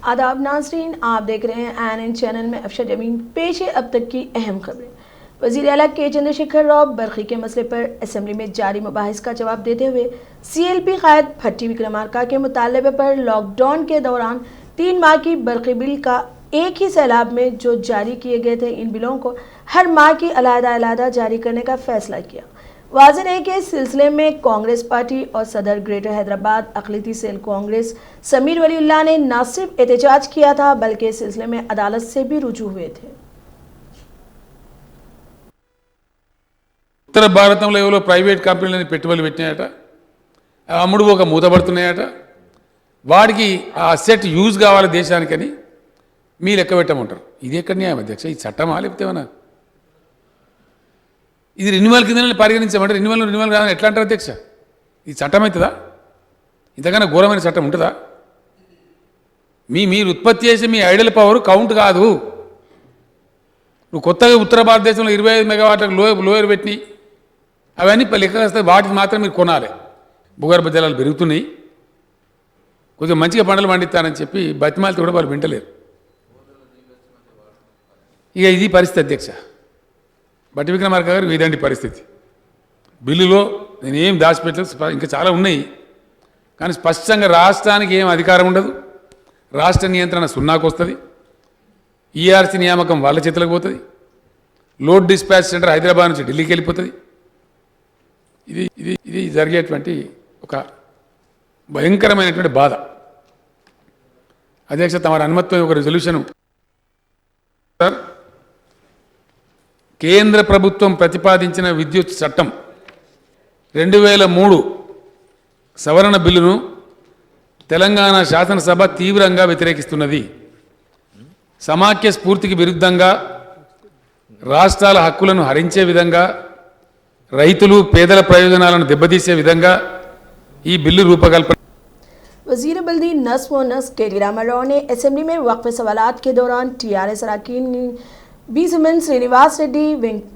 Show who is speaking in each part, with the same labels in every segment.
Speaker 1: आदाब नाज़रीन, आप देख रहे हैं ANN चैनल में अफशर जमीन। पेश है अब तक की अहम खबरें। वज़ीर आला के चंद्रशेखर राव बरखी के मसले पर असम्बली में जारी मुबाहिस का जवाब देते हुए CLP कायद भट्टी विक्रमार्का के मुतालबे पर लॉकडाउन के दौरान 3 माह की बरखी बिल का एक ही सैलाब में जो जारी किए गए थे, इन बिलों को हर माह की अलग-अलग जारी करने का फैसला किया। वाज़ेह है कि इस सिलसिले में कांग्रेस पार्टी और सदर ग्रेटर हैदराबाद अक़लियती सेल कांग्रेस समीर वलीउल्लाह ने न सिर्फ एहतजाज किया था बल्कि इस सिलसिले में अदालत से भी रुजू हुए थे।
Speaker 2: ఉత్తర భారతంలో ఎవరో ప్రైవేట్ కంపెనీలని పెట్టుబడులు పెట్టినాయట, అమ్ముడు ఒక మూతపడుతున్నాయట. వాడికి ఆ అసెట్ యూజ్ కావాలి దేశానికని మీ లెక్క పెట్టమంటారు. ఇది ఎక్కడ న్యాయం అధ్యక్ష? ఈ చట్టమా లేకపోతే ఏమన్నా? ఇది రెన్యువల్ కింద పరిగణించమంటే రెన్యువల్ కాదని ఎట్లా అంటారు అధ్యక్ష? ఇది చట్టం అవుతుందా? ఇంతకన్నా ఘోరమైన చట్టం ఉంటుందా? మీరు ఉత్పత్తి చేసే మీ ఐడల్ పవర్ కౌంట్ కాదు. నువ్వు కొత్తగా ఉత్తర భారతదేశంలో 25 మెగావాట్లకు లోయర్ పెట్టి అవన్నీ లెక్క వస్తాయి. వాటిని మాత్రం మీరు కొనాలి. భూగర్భ జలాలు పెరుగుతున్నాయి, కొంచెం మంచిగా పంటలు పండిస్తానని చెప్పి బతిమాలతో కూడా వాళ్ళు వింటలేరు. ఇక ఇది పరిస్థితి అధ్యక్ష. భట్టి విక్రమార్క గారు ఇదండి పరిస్థితి. బిల్లులో నేనేం దాచిపెట్టలేదు, ఇంకా చాలా ఉన్నాయి. కానీ స్పష్టంగా రాష్ట్రానికి ఏం అధికారం ఉండదు, రాష్ట్ర నియంత్రణ సున్నాకు వస్తుంది, ERC నియామకం వాళ్ళ చేతులకు పోతుంది, లోడ్ డిస్పాచ్ సెంటర్ హైదరాబాద్ నుంచి ఢిల్లీకి వెళ్ళిపోతుంది. ఇది జరిగేటువంటి ఒక భయంకరమైనటువంటి బాధ. అధ్యక్ష, తమ అనుమతితో ఒక రెజల్యూషన్ సార్, కేంద్ర ప్రభుత్వం ప్రతిపాదించిన విద్యుత్ చట్టం 2003 సవరణ బిల్లును తెలంగాణ శాసనసభ తీవ్రంగా వ్యతిరేకిస్తున్నది. సమాఖ్య స్ఫూర్తికి విరుద్ధంగా, రాష్ట్రాల హక్కులను హరించే విధంగా, రైతులు పేదల ప్రయోజనాలను దెబ్బతీసే విధంగా ఈ బిల్లు రూపకల్పన.
Speaker 1: वज़ीर बल्दी नस्म व नस्क KT रामाराव ने असेंबली में वक्फ सवालात के दौरान TRS अरकान बी सुमन श्रीनिवास रेड्डी,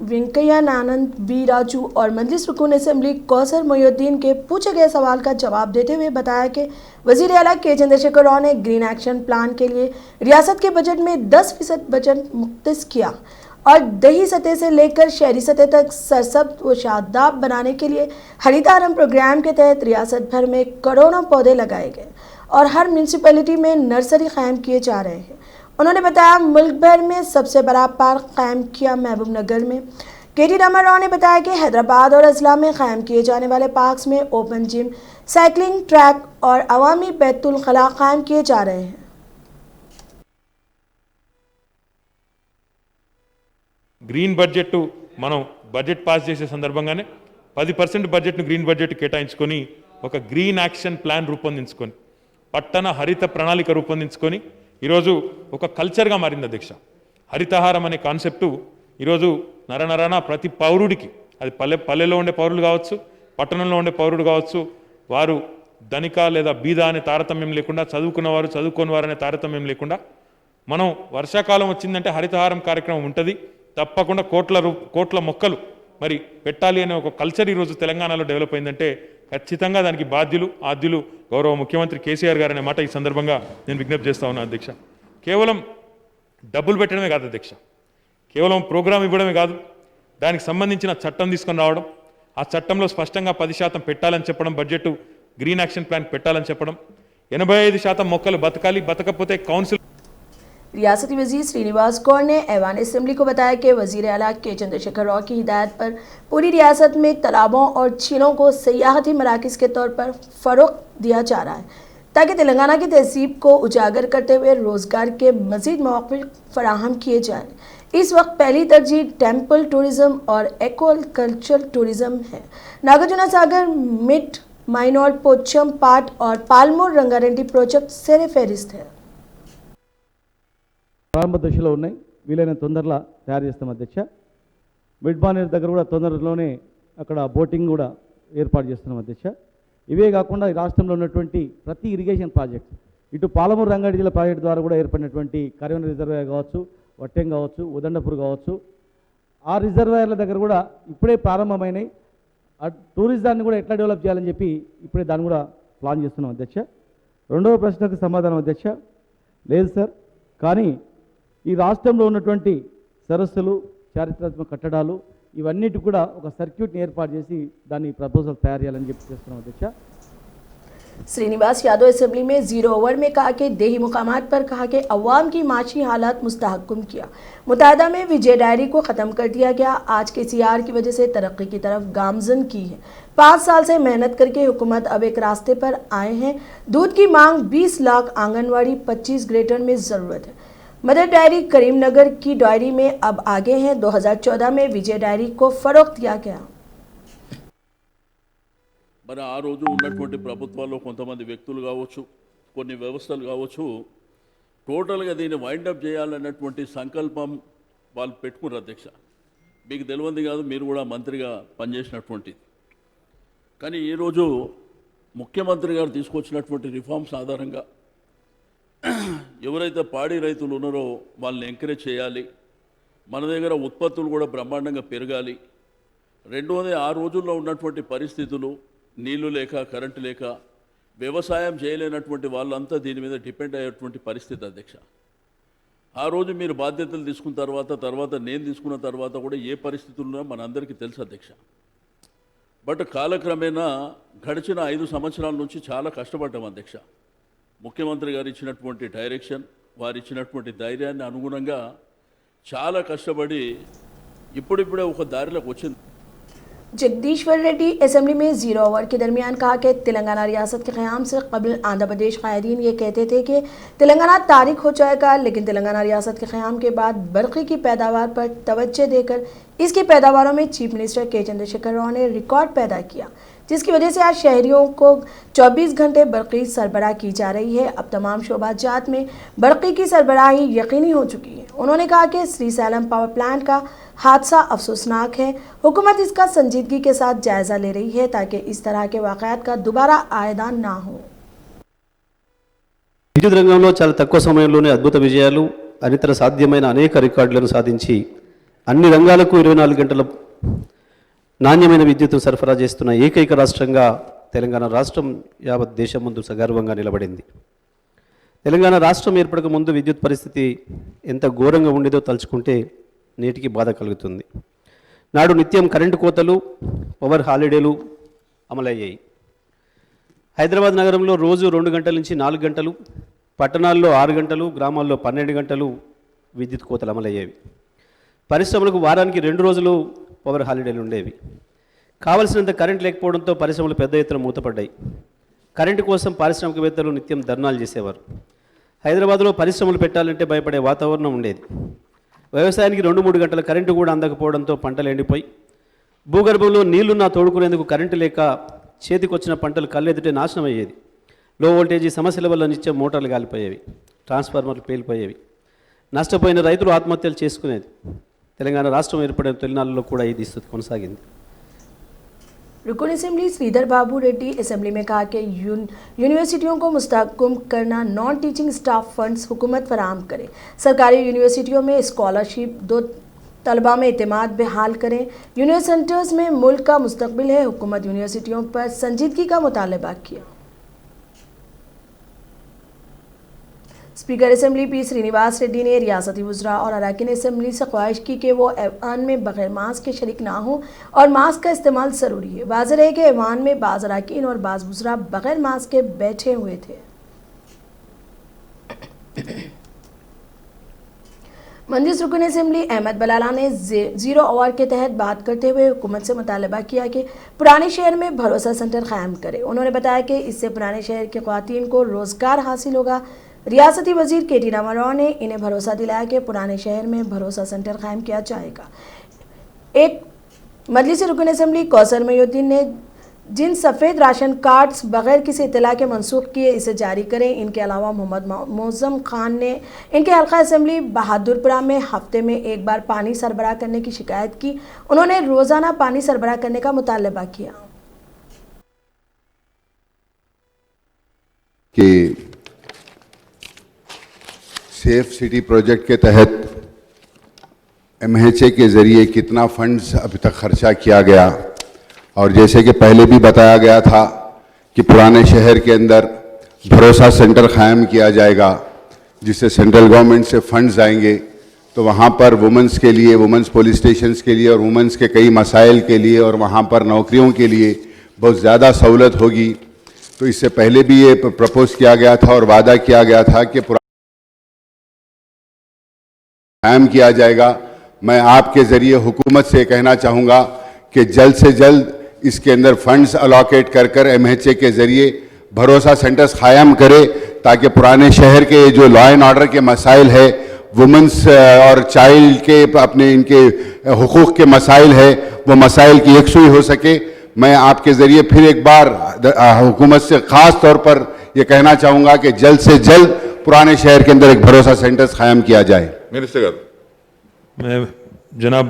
Speaker 1: वेंकैया नानंद, बी राजू और मजलिस रुकून असेंबली कौसर मोयुद्दीन के पूछे गए सवाल का जवाब देते हुए बताया कि वज़ीर आला के चंद्रशेखर राव ने ग्रीन एक्शन प्लान के लिए रियासत के बजट में 10% बजट मुख्तस किया और दही सतह से लेकर शहरी सतह तक सरसब्ज व शादाब बनाने के लिए हरितारम प्रोग्राम के तहत रियासत भर में करोड़ों पौधे लगाए गए और हर म्यूनसिपैलिटी में नर्सरी कायम किए जा रहे हैं। उन्होंने बताया मुल्क भर में सबसे बड़ा पार्क कायम किया महबूब नगर में। KT रामाराव ने बताया कि हैदराबाद और अजला में कायम किए जाने वाले पार्क्स में ओपन जिम, साइकिलिंग ट्रैक और अवामी बैतुल खला कायम किए जा रहे हैं।
Speaker 3: గ్రీన్ బడ్జెట్ మనం బడ్జెట్ పాస్ చేసే సందర్భంగానే 10% బడ్జెట్ను గ్రీన్ బడ్జెట్ కేటాయించుకొని ఒక గ్రీన్ యాక్షన్ ప్లాన్ రూపొందించుకొని పట్టణ హరిత ప్రణాళిక రూపొందించుకొని ఈరోజు ఒక కల్చర్గా మారింది అధ్యక్ష. హరితహారం అనే కాన్సెప్టు ఈరోజు నరనరన ప్రతి పౌరుడికి, అది పల్లెలో ఉండే పౌరులు కావచ్చు, పట్టణంలో ఉండే పౌరుడు కావచ్చు, వారు ధనిక లేదా బీద అనే తారతమ్యం లేకుండా, చదువుకున్నవారు చదువుకోని వారు అనే తారతమ్యం లేకుండా, మనం వర్షాకాలం వచ్చిందంటే హరితహారం కార్యక్రమం ఉంటుంది, తప్పకుండా కోట్ల మొక్కలు మరి పెట్టాలి అనే ఒక కల్చర్ ఈరోజు తెలంగాణలో డెవలప్ అయిందంటే ఖచ్చితంగా దానికి ఆద్యులు గౌరవ ముఖ్యమంత్రి కేసీఆర్ గారు అనే మాట ఈ సందర్భంగా నేను విజ్ఞప్తి చేస్తా ఉన్నాను అధ్యక్ష. కేవలం డబ్బులు పెట్టడమే కాదు అధ్యక్ష, కేవలం ప్రోగ్రాం ఇవ్వడమే కాదు, దానికి సంబంధించిన చట్టం తీసుకొని రావడం, ఆ చట్టంలో స్పష్టంగా 10% పెట్టాలని చెప్పడం, బడ్జెట్ గ్రీన్ యాక్షన్ ప్లాన్ పెట్టాలని చెప్పడం, 85% మొక్కలు బతకాలి, బతకపోతే కౌన్సిల్.
Speaker 1: रियासती वज़ीर श्रीनिवास गौर ने ऐवान असेंबली को बताया कि वज़ीर आला के चंद्रशेखर राव की हिदायत पर पूरी रियासत में तालाबों और झीलों को सयाहती मराकज़ के तौर पर फ़रोग़ दिया जा रहा है ताकि तेलंगाना की तहज़ीब को उजागर करते हुए रोज़गार के मज़ीद मौक़े फराहम किए जाएँ। इस वक्त पहली तरजीह टेम्पल टूरिज़म और एक्वाकल्चर टूरिज़म है। नागार्जुना सागर, मिड माइनोर, पोचम पाट और पालमोर रंगारेड्डी प्रोजेक्ट सेरे फहरिस्त है।
Speaker 4: ప్రారంభ దశలో ఉన్నాయి, వీలైన తొందరలో తయారు చేస్తాం అధ్యక్ష. మిడ్ బానేర్ దగ్గర కూడా తొందరలోనే అక్కడ బోటింగ్ కూడా ఏర్పాటు చేస్తున్నాం అధ్యక్ష. ఇవే కాకుండా ఈ రాష్ట్రంలో ఉన్నటువంటి ప్రతి ఇరిగేషన్ ప్రాజెక్ట్, ఇటు పాలమూరు రంగారెడ్డి జిల్లా ప్రాజెక్టు ద్వారా కూడా ఏర్పడినటువంటి కరీంనగర్ రిజర్వాయర్ కావచ్చు, వట్టెం కావచ్చు, ఉదండపూర్ కావచ్చు, ఆ రిజర్వాయర్ల దగ్గర కూడా ఇప్పుడే ప్రారంభమైనాయి. టూరిజాన్ని కూడా ఎట్లా డెవలప్ చేయాలని చెప్పి ఇప్పుడే దాన్ని కూడా ప్లాన్ చేస్తున్నాం అధ్యక్ష. రెండవ ప్రశ్నకు సమాధానం అధ్యక్ష, లేదు సార్. కానీ ఈ రాష్ట్రంలో ఉన్నటువంటి సరస్సులు, చారిత్రాత్మక కట్టడాలు ఇవన్నిటి కూడా ఒక సర్క్యూట్ని ఏర్పాటు చేసి దాన్ని ప్రపోజల్ తయారు చేయాలని చెప్పి చేస్తున్నాం అధ్యక్ష.
Speaker 1: श्रीनिवास यादव असेंबली में जीरो ओवर में कहा कि देही मुकामात पर कहा कि अवाम की माशी हालात मुस्तहकम किया. मुताहिदा में विजय डायरी को ख़त्म कर दिया गया. आज के सीआर की वजह से तरक्की की तरफ गामजन की है. 5 साल से मेहनत करके हुकूमत अब एक रास्ते पर आए हैं. दूध की मांग 20 लाख, आंगनवाड़ी 25 ग्रेटर में ज़रूरत है. मदर डायरी करीमनगर की डायरी में अब आगे हैं. 2014 में विजय डायरी को फ़रोग़ दिया गया.
Speaker 5: మరి ఆ రోజు ఉన్నటువంటి ప్రభుత్వాల్లో కొంతమంది వ్యక్తులు కావచ్చు, కొన్ని వ్యవస్థలు కావచ్చు, టోటల్గా దీన్ని వైండప్ చేయాలన్నటువంటి సంకల్పం వాళ్ళు పెట్టుకున్నారు అధ్యక్ష. మీకు తెలియంది కాదు, మీరు కూడా మంత్రిగా పనిచేసినటువంటిది. కానీ ఈరోజు ముఖ్యమంత్రి గారు తీసుకొచ్చినటువంటి రిఫార్మ్స్ ఆధారంగా ఎవరైతే పాడి రైతులు ఉన్నారో వాళ్ళని ఎంకరేజ్ చేయాలి. మన దగ్గర ఉత్పత్తులు కూడా బ్రహ్మాండంగా పెరగాలి. రెండోది, ఆ రోజుల్లో ఉన్నటువంటి పరిస్థితులు, నీళ్లు లేక, కరెంటు లేక, వ్యవసాయం చేయలేనటువంటి వాళ్ళంతా దీని మీద డిపెండ్ అయ్యేటువంటి పరిస్థితి అధ్యక్ష. ఆ రోజు మీరు బాధ్యతలు తీసుకున్న తర్వాత నేను తీసుకున్న తర్వాత కూడా ఏ పరిస్థితులు ఉన్నాయో మనందరికీ తెలుసు అధ్యక్ష. బట్ కాలక్రమేణా గడిచిన 5 సంవత్సరాల నుంచి చాలా కష్టపడ్డాం అధ్యక్ష. ముఖ్యమంత్రి గారు ఇచ్చినటువంటి డైరెక్షన్, వారు ఇచ్చినటువంటి ధైర్యాన్ని అనుగుణంగా చాలా కష్టపడి ఇప్పుడిప్పుడే ఒక దారిలోకి వచ్చింది.
Speaker 1: जगदीश्वर रेड्डी असेंबली में जीरो ओवर के दरमियान कहा कि तेलंगाना रियासत के क़याम से कबल आंध्र प्रदेश कायदीन ये कहते थे कि तेलंगाना तारीख हो जाएगा, लेकिन तेलंगाना रियासत के क़याम के बाद बरक़ी की पैदावार पर तवज्जो देकर इसकी पैदावारों में चीफ मिनिस्टर के चंद्रशेखर राव ने रिकॉर्ड पैदा किया, जिसकी वजह से आज शहरियों को 24 घंटे बरक़ी सरबराह की जा रही है. अब तमाम शोबाजात में बरक़ी की सरबराही यकीनी हो चुकी है. उन्होंने कहा कि श्रीसैलम पावर प्लांट का हादसा अफसोसनाक है. हुकूमत इसका संजीदगी के साथ जायज़ा ले रही है ताकि इस तरह के वाक़यात का दोबारा आयदान ना हो.
Speaker 6: విద్యుత్ రంగంలో చాలా తక్కువ సమయంలోనే అద్భుత విజయాలు, అనితర సాధ్యమైన అనేక రికార్డులను సాధించి అన్ని రంగాలకు 24 గంటల నాణ్యమైన విద్యుత్తును సరఫరా చేస్తున్న ఏకైక రాష్ట్రంగా తెలంగాణ రాష్ట్రం యావత్ దేశం ముందు సగర్వంగా నిలబడింది. తెలంగాణ రాష్ట్రం ఏర్పడక ముందు విద్యుత్ పరిస్థితి ఎంత ఘోరంగా ఉండేదో తలుచుకుంటే నేటికి బాధ కలుగుతుంది. నాడు నిత్యం కరెంటు కోతలు, పవర్ హాలిడేలు అమలయ్యాయి. హైదరాబాద్ నగరంలో రోజు 2 గంటల నుంచి 4 గంటలు, పట్టణాల్లో 6 గంటలు, గ్రామాల్లో 12 గంటలు విద్యుత్ కోతలు అమలయ్యేవి. పరిశ్రమలకు వారానికి 2 రోజులు పవర్ హాలిడేలు ఉండేవి. కావలసినంత కరెంట్ లేకపోవడంతో పరిశ్రమలు పెద్ద ఎత్తున మూతపడ్డాయి. కరెంటు కోసం పారిశ్రామికవేత్తలు నిత్యం ధర్నాలు చేసేవారు. హైదరాబాద్లో పరిశ్రమలు పెట్టాలంటే భయపడే వాతావరణం ఉండేది. వ్యవసాయానికి 2-3 గంటల కరెంటు కూడా అందకపోవడంతో పంటలు ఎండిపోయి, భూగర్భంలో నీళ్లున్నా తోడుకునేందుకు కరెంటు లేక చేతికొచ్చిన పంటలు కళ్ళెదుటే నాశనం అయ్యేది. లో వోల్టేజీ సమస్యల వల్ల నిత్యం మోటార్లు కాలిపోయేవి, ట్రాన్స్ఫార్మర్లు పేలిపోయేవి. నష్టపోయిన రైతులు ఆత్మహత్యలు చేసుకునేది. తెలంగాణ రాష్ట్రం ఏర్పడిన తొలినాళ్ళలో కూడా ఈ దుస్థితి కొనసాగింది.
Speaker 1: रुकन असेंबली श्रीधर बाबू रेड्डी असेंबली में कहा कि यूनिवर्सिटियों को मुस्तहकम करना नॉन टीचिंग स्टाफ फंड्स हुकूमत फराहम करे. सरकारी यूनिवर्सिटियों में स्कॉलरशिप दो, तलबा में एतमाद बहाल करें. यूनिवर्सिटी सेंटर्स में मुल्क का मुस्तकबिल है. हुकूमत यूनिवर्सिटियों पर संजीदगी का मुतालबा किया. Speaker assembly P Srinivas Reddy ने रियासती वज़रा और अरकान असेंबली से ख्वाहिश की कि वो ऐवान में बगैर मास्क के शरीक ना हो और मास्क का इस्तेमाल ज़रूरी है. वाज़ेह है कि ऐवान में बाज़ अरकान और बाज़ वज़रा बगैर मास्क के बैठे हुए थे. मंजूस रुकन असेंबली अहमद बलाला ने जीरो आवर के तहत बात करते हुए हुकूमत से मुतालबा किया कि पुराने शहर में भरोसा सेंटर क़ायम करे. उन्होंने बताया कि इससे पुराने शहर की ख़वातीन को रोज़गार हासिल होगा. रियासती वजीर KT रामाराव ने इन्हें भरोसा दिलाया कि पुराने शहर में भरोसा सेंटर कायम किया जाएगा. एक मजलिस रुकन असेंबली कौसर मयूद्दीन ने जिन सफ़ेद राशन कार्ड्स बगैर किसी इतला के मनसूख किए इसे जारी करें. इनके अलावा मोहम्मद मौज़म खान ने इनके हल्का असेंबली बहादुरपुरा में हफ्ते में 1 बार पानी सरबराह करने की शिकायत की. उन्होंने रोज़ाना पानी सरबराह करने का मुतालबा किया.
Speaker 7: कि सेफ सिटी प्रोजेक्ट के तहत MHA के ज़रिए कितना फंड्स अभी तक खर्चा किया गया, और जैसे कि पहले भी बताया गया था कि पुराने शहर के अंदर भरोसा सेंटर क़ायम किया जाएगा. जिससे सेंट्रल गवर्नमेंट से फंड्स आएंगे, तो वहाँ पर वुमेंस के लिए, वुमेंस पुलिस स्टेशंस के लिए और वुमेंस के कई मसाइल के लिए और वहाँ पर नौकरियों के लिए बहुत ज़्यादा सहूलत होगी। तो इससे पहले भी ये प्रपोज किया गया था और वादा किया गया था कि कायम किया जाएगा। मैं आपके ज़रिए हुकूमत से कहना चाहूँगा कि जल्द से जल्द इसके अंदर फंड्स अलोकेट कर MHA के ज़रिए भरोसा सेंटर्स कायम करे, ताकि पुराने शहर के जो लॉ एंड ऑर्डर के मसाइल है, वुमेंस और चाइल्ड के अपने इनके हुकूक के मसाइल है, वो मसाइल की यकसुई हो सके। मैं आपके ज़रिए फिर एक बार हुकूमत से ख़ास तौर पर ये कहना चाहूँगा कि जल्द से जल्द पुराने शहर के अंदर एक भरोसा सेंटर्स कायम किया जाए।
Speaker 3: मिनिस्टर, मैं जनाब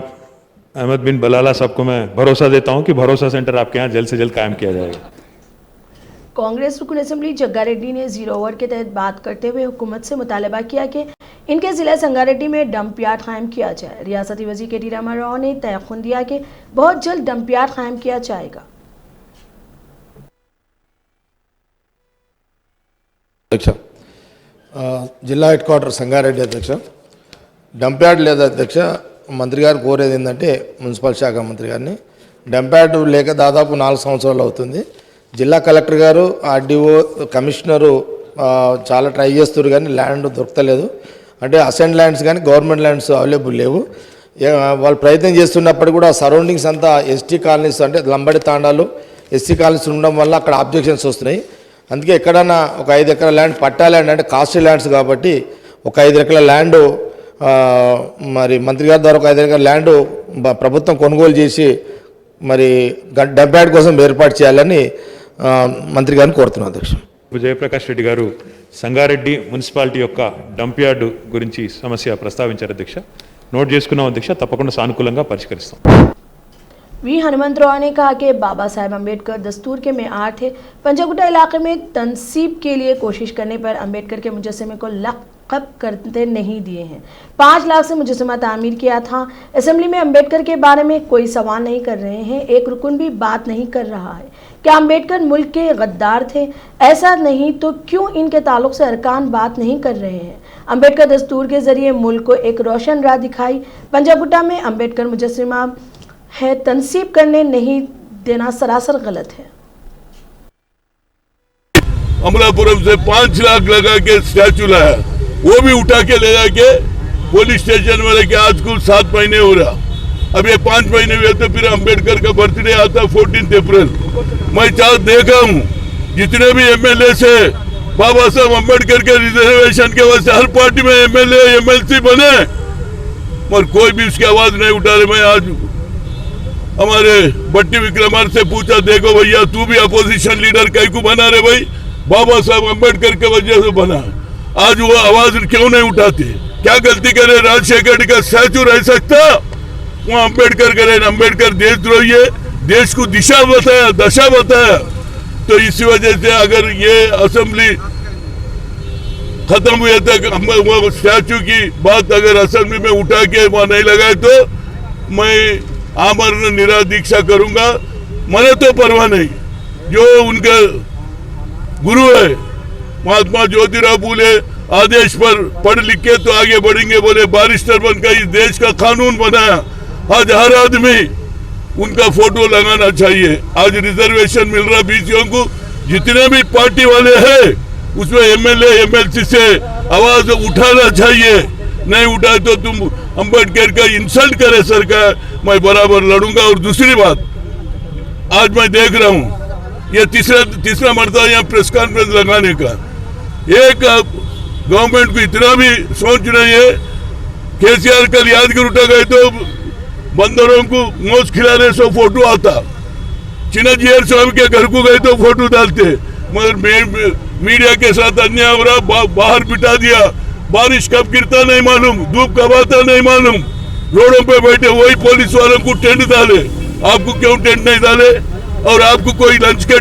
Speaker 3: अहमद बिन बलाला साहब को मैं भरोसा देता हूं कि भरोसा सेंटर आपके यहाँ जल्द से जल्द कायम किया जाएगा।
Speaker 1: कांग्रेस रुकन असेंबली जग्गा रेड्डी ने जीरो ओवर के तहत बात करते हुए हुकूमत से मुतालबा किया कि इनके जिला संगारेड्डी में डंप यार्ड कायम किया जाए। रियासती वज़ीर KT रामाराव ने तयक़ुन दिया कि बहुत जल्द डंप यार्ड कायम किया जाएगा।
Speaker 8: अध्यक्ष, जिला हेड क्वार्टर संगारेड्डी अध्यक्ष, డంప్ యార్డ్ లేదా అధ్యక్ష, మంత్రి గారు కోరేది ఏంటంటే మున్సిపల్ శాఖ మంత్రి గారిని, డంప్ యార్డ్ లేక దాదాపు 4 సంవత్సరాలు అవుతుంది. జిల్లా కలెక్టర్ గారు, ఆర్డీఓ, కమిషనరు చాలా ట్రై చేస్తారు కానీ ల్యాండ్ దొరకలేదు. అంటే అసెంట్ ల్యాండ్స్ కానీ గవర్నమెంట్ ల్యాండ్స్ అవైలబుల్ లేవు. వాళ్ళు ప్రయత్నం చేస్తున్నప్పటికీ కూడా సరౌండింగ్స్ అంతా ఎస్టీ కాలనీస్, అంటే లంబడి తాండాలు, ఎస్సీ కాలనీస్ ఉండడం వల్ల అక్కడ ఆబ్జెక్షన్స్ వస్తున్నాయి. అందుకే ఎక్కడన్నా ఒక 5 ఎకరాల ల్యాండ్, పట్టా ల్యాండ్ అంటే కాస్ట్లీ ల్యాండ్స్ కాబట్టి ఒక 5 ఎకరాల ల్యాండ్ మరి మంత్రి గారి ద్వారా ఒక 5 ఎకరాల ల్యాండ్ ప్రభుత్వం కొనుగోలు చేసి మరి డంప్ యార్డ్ కోసం ఏర్పాటు చేయాలని మంత్రి గారిని కోరుతున్నాను అధ్యక్ష.
Speaker 3: జయప్రకాష్ రెడ్డి గారు సంగారెడ్డి మున్సిపాలిటీ యొక్క డంప్ యార్డ్ గురించి సమస్య ప్రస్తావించారు అధ్యక్ష. నోట్ చేసుకున్నాం అధ్యక్ష, తప్పకుండా సానుకూలంగా పరిష్కరిస్తాం.
Speaker 1: वी हनुमंतराव ने कहा कि बाबा साहेब अम्बेडकर दस्तूर के मेआर थे। पंजागुट्टा इलाके में तनसीब के लिए कोशिश करने पर अम्बेडकर के मुजस्समे को लक़ब करते नहीं दिए हैं। 5 लाख से मुजस्समा तामीर किया था। असेंबली में अम्बेडकर के बारे में कोई सवाल नहीं कर रहे हैं, एक रुकन भी बात नहीं कर रहा है। क्या अम्बेडकर मुल्क के गद्दार थे? ऐसा नहीं तो क्यों इनके ताल्लुक से अरकान बात नहीं कर रहे हैं? अम्बेडकर दस्तूर के जरिए मुल्क को एक रोशन राह दिखाई। पंजागुट्टा में अम्बेडकर मुजस्समा है, तनसीब करने नहीं देना सरासर गलत है।
Speaker 9: अमलापुरम से 5 लाख लगा के स्टैचू लाया, वो भी उठा के ले जाके पुलिस स्टेशन में लेके आज कुल 7 महीने हो रहा। अब ये 5 महीने हुए तो फिर अम्बेडकर का बर्थडे आता 14 अप्रैल। मैं चाह देखा हूँ जितने भी MLA से बाबा साहब अम्बेडकर के रिजर्वेशन के वजह से हर पार्टी में MLA MLC बने, मगर कोई भी उसकी आवाज नहीं उठा रहे। मैं आज हमारे बट्टी विक्रमार्क से पूछा, देखो भैया तू भी अपोजिशन लीडर कहीं को बना रहे भाई, बाबा साहब अम्बेडकर के वजह से बना, आज वो आवाज क्यों नहीं उठाते? क्या गलती करे? राजशेखर का स्टैचू रह सकता, वो अम्बेडकर करे। अम्बेडकर देशद्रोही है, देश को दिशा बताया, दशा बताया। तो इसी वजह से अगर ये असेंबली खत्म हुए तक वो स्टैचू की बात अगर असेंबली में उठा के वहां नहीं लगाए तो मैं आमरण निरादीक्षा करूंगा। मैंने तो परवाह नहीं, जो उनका गुरु है महात्मा ज्योतिराव फूले आदेश पर पढ़ लिख के तो आगे बढ़ेंगे बोले, बारिस्टर बनकर इस देश का कानून बनाया। आज हर आदमी उनका फोटो लगाना चाहिए। आज रिजर्वेशन मिल रहा बीसीओ को, जितने भी पार्टी वाले हैं उसमें MLA MLC से आवाज उठाना चाहिए। नहीं उठाए तो तुम अम्बेडकर का इंसल्ट करे सरकार, मैं बराबर लड़ूंगा। और दूसरी बात, आज मैं देख रहा हूं ये तीसरा मरतबा यहाँ प्रेस कॉन्फ्रेंस लगाने का, एक गवर्नमेंट को इतना भी सोच रही है। KCR कल यादगिर उठा गए तो बंदरों को मोज खिलाने से फोटो आता, चिन्नजीयर स्वामी के घर को गए तो फोटो डालते, मगर मीडिया के साथ अन्याय हो रहा, बाहर बिठा दिया। बारिश कब गिरता नहीं मालूम, धूप कब आता नहीं मालूम, रोडों पे बैठे वही पुलिस वालों को टेंट डाले। आपको क्यों टेंट नहीं डाले? और आपको कोई लंच के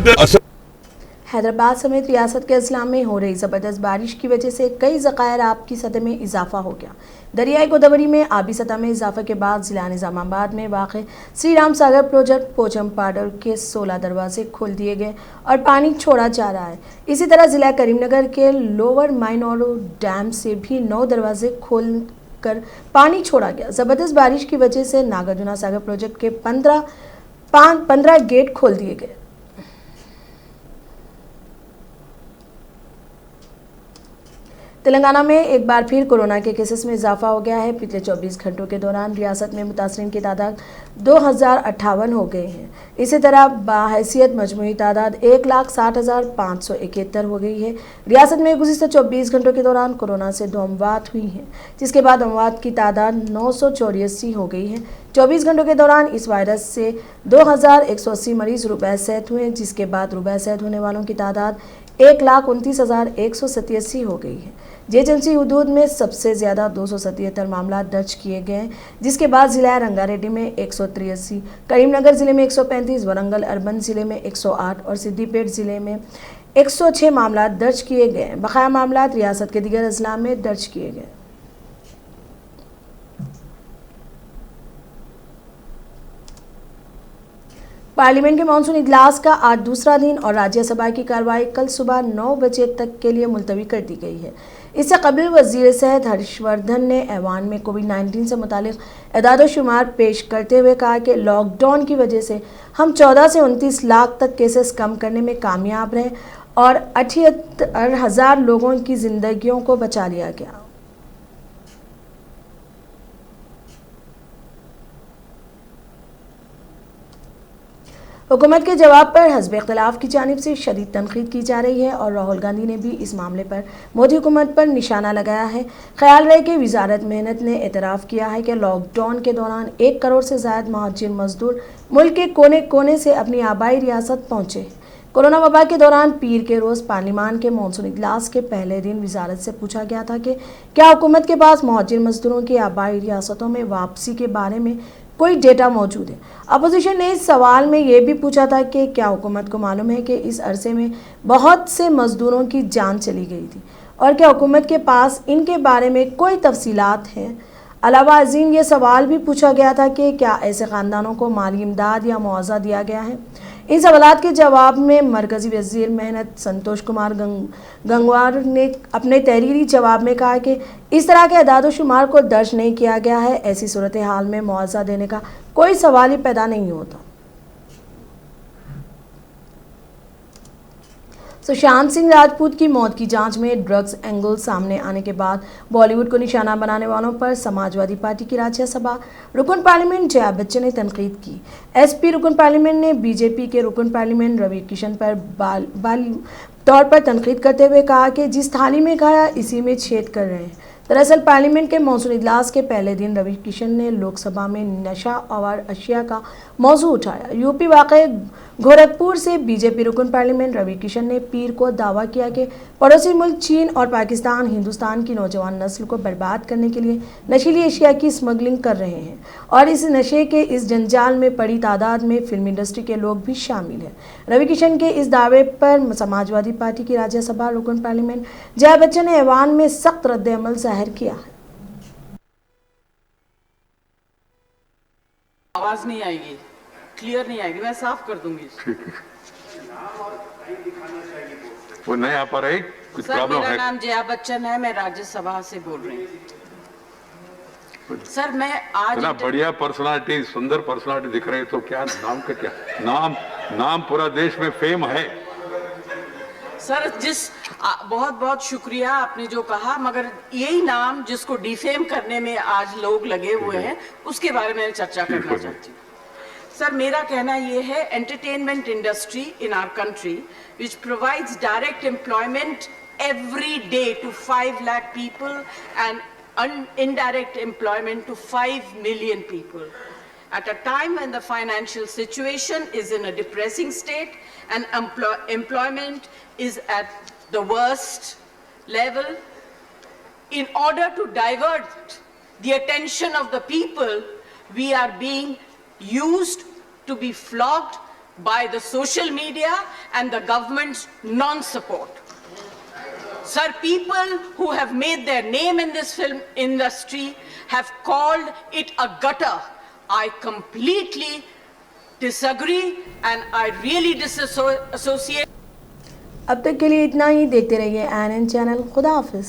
Speaker 1: हैदराबाद समेत रियासत के अजला में हो रही ज़बरदस्त बारिश की वजह से कई ज़खायर आब की सतह में इजाफा हो गया। दरियाई गोदावरी में आबी सतह में इजाफे के बाद ज़िला निज़ामाबाद में वाक़ श्री राम सागर प्रोजेक्ट पोचम पाडर के 16 दरवाजे खोल दिए गए और पानी छोड़ा जा रहा है। इसी तरह ज़िला करीमनगर के लोअर माइनोरो डैम से भी 9 दरवाजे खोल कर पानी छोड़ा गया। ज़बरदस्त बारिश की वजह से नागार्जुना सागर प्रोजेक्ट के 15 गेट खोल दिए गए। तेलंगाना में एक बार फिर कोरोना के केसेस में इजाफा हो गया है। पिछले 24 घंटों के दौरान रियासत में मुतासरीन की तादाद 2058 हो गई है। इसी तरह बाहैसियत मजमूई तादाद 1,60,571 हो गई है। रियासत में गुज़िश्ता 24 घंटों के दौरान कोरोना से 2 अमवात हुई हैं, जिसके बाद अमवात की तादाद 984 हो गई है। 24 घंटों के दौरान इस वायरस से 2180 मरीज रुबैया सेहत हुए, जिसके बाद रुबैया सेहत होने वालों की तादाद 1,29,187 हो गई है। जीएचएमसी हदूद में सबसे ज़्यादा 277 मामला दर्ज किए गए हैं, जिसके बाद ज़िला रंगारेड्डी में 183, करीमनगर ज़िले में 135, वरंगल अर्बन ज़िले में 108 और सिद्दीपेट ज़िले में 106 मामला दर्ज किए गए हैं। बकाया मामला रियासत के दीगर अजला में दर्ज किए गए। पार्लियामेंट के मानसून इजलास का आज दूसरा दिन और राज्यसभा की कार्रवाई कल सुबह 9 बजे तक के लिए मुलतवी कर दी गई है। इससे कबल वजीर सेहत हर्षवर्धन ने ऐवान में कोविड-19 से मुतालिक एदाद-ओ-शुमार पेश करते हुए कहा कि लॉकडाउन की वजह से हम 14 से 29 लाख तक केसेस कम करने में कामयाब रहे और 78,000 लोगों की जिंदगियों को बचा लिया गया। हुकूमत के जवाब पर हज़ब इख्तिलाफ की जानिब से शदीद तनकीद की जा रही है और राहुल गांधी ने भी इस मामले पर मोदी हुकूमत पर निशाना लगाया है। ख्याल रहे कि वजारत मेहनत ने एतराफ़ किया है कि लॉकडाउन के दौरान 1 करोड़ से ज़ायद महाजिर मजदूर मुल्क के कोने कोने से अपनी आबाई रियासत पहुँचे। कोरोना वबा के दौरान पीर के रोज़ पार्लियामान के मानसून इजलास के पहले दिन वजारत से पूछा गया था कि क्या हुकूमत के पास महाजिर मजदूरों की आबाई रियासतों में वापसी के बारे में कोई डेटा मौजूद है। अपोजिशन ने इस सवाल में ये भी पूछा था कि क्या हुकूमत को मालूम है कि इस अरसे में बहुत से मजदूरों की जान चली गई थी और क्या हुकूमत के पास इनके बारे में कोई तफसीलात हैं। अलावा अजीम ये सवाल भी पूछा गया था कि क्या ऐसे ख़ानदानों को माली इमदाद या मुआवजा दिया गया है। इन सवालात के जवाब में मरकज़ी वज़ीर मेहनत संतोष कुमार गंगवार ने अपने तहरीरी जवाब में कहा कि इस तरह के एदाद-ओ-शुमार को दर्ज नहीं किया गया है। ऐसी सूरत हाल में मुआवजा देने का कोई सवाल ही पैदा नहीं होता। सुशांत सिंह राजपूत की मौत की जांच में ड्रग्स एंगल सामने आने के बाद बॉलीवुड को निशाना बनाने वालों पर समाजवादी पार्टी की राज्यसभा रुकन पार्लियामेंट जया बच्चन ने तनकीद की। एसपी रुकन पार्लियामेंट ने बीजेपी के रुकन पार्लियामेंट रवि किशन पर बाल तौर पर तनकीद करते हुए कहा कि जिस थाली में खाया इसी में छेद कर रहे हैं। दरअसल पार्लियामेंट के मानसून इजलास के पहले दिन रवि किशन ने लोकसभा में नशा और अशिया का मौजू उठाया। यूपी वाक़े गोरखपुर से बीजेपी रुकन पार्लियामेंट रवि किशन ने पीर को दावा किया कि पड़ोसी मुल्क चीन और पाकिस्तान हिंदुस्तान की नौजवान नस्ल को बर्बाद करने के लिए नशीली अशिया की स्मगलिंग कर रहे हैं और इस नशे के इस जंजाल में बड़ी तादाद में फिल्म इंडस्ट्री के लोग भी शामिल हैं। रवि किशन के इस दावे पर समाजवादी पार्टी की राज्यसभा रुकन पार्लियामेंट जया बच्चन ने ऐवान में सख्त रद्द-ए-अमल जाहिर किया है।
Speaker 10: आवाज नहीं आएगी, क्लियर नहीं आएगी, मैं साफ कर दूंगी।
Speaker 11: ठीक है, वो नहीं आ पा रही, कुछ
Speaker 10: सर
Speaker 11: प्रॉब्लम है?
Speaker 10: मेरा नाम जया बच्चन है, मैं राज्यसभा से बोल रही हूँ। सर मैं आज
Speaker 11: इतना बढ़िया पर्सनालिटी, सुंदर पर्सनालिटी दिख रहे हैं, तो क्या नाम का क्या नाम पूरा देश में फेम है।
Speaker 10: सर बहुत बहुत शुक्रिया आपने जो कहा, मगर यही नाम जिसको डिफेम करने में आज लोग लगे हुए हैं उसके बारे में चर्चा करना चाहती हूँ। सर मेरा कहना ये है, entertainment industry in our country which provides direct employment every day to 5 lakh people and indirect employment to 5 million people. At a time when the financial situation is in a depressing state and employment is at the worst level, in order to divert the attention of the people, we are being used to be flogged, by the social media and the government's non-support. Sir, people who have made their name in this film industry have called it a gutter. I completely disagree and I really disassociate.
Speaker 1: अब तक के लिए इतना ही। देखते रहिए ANN channel. खुदा हाफिज।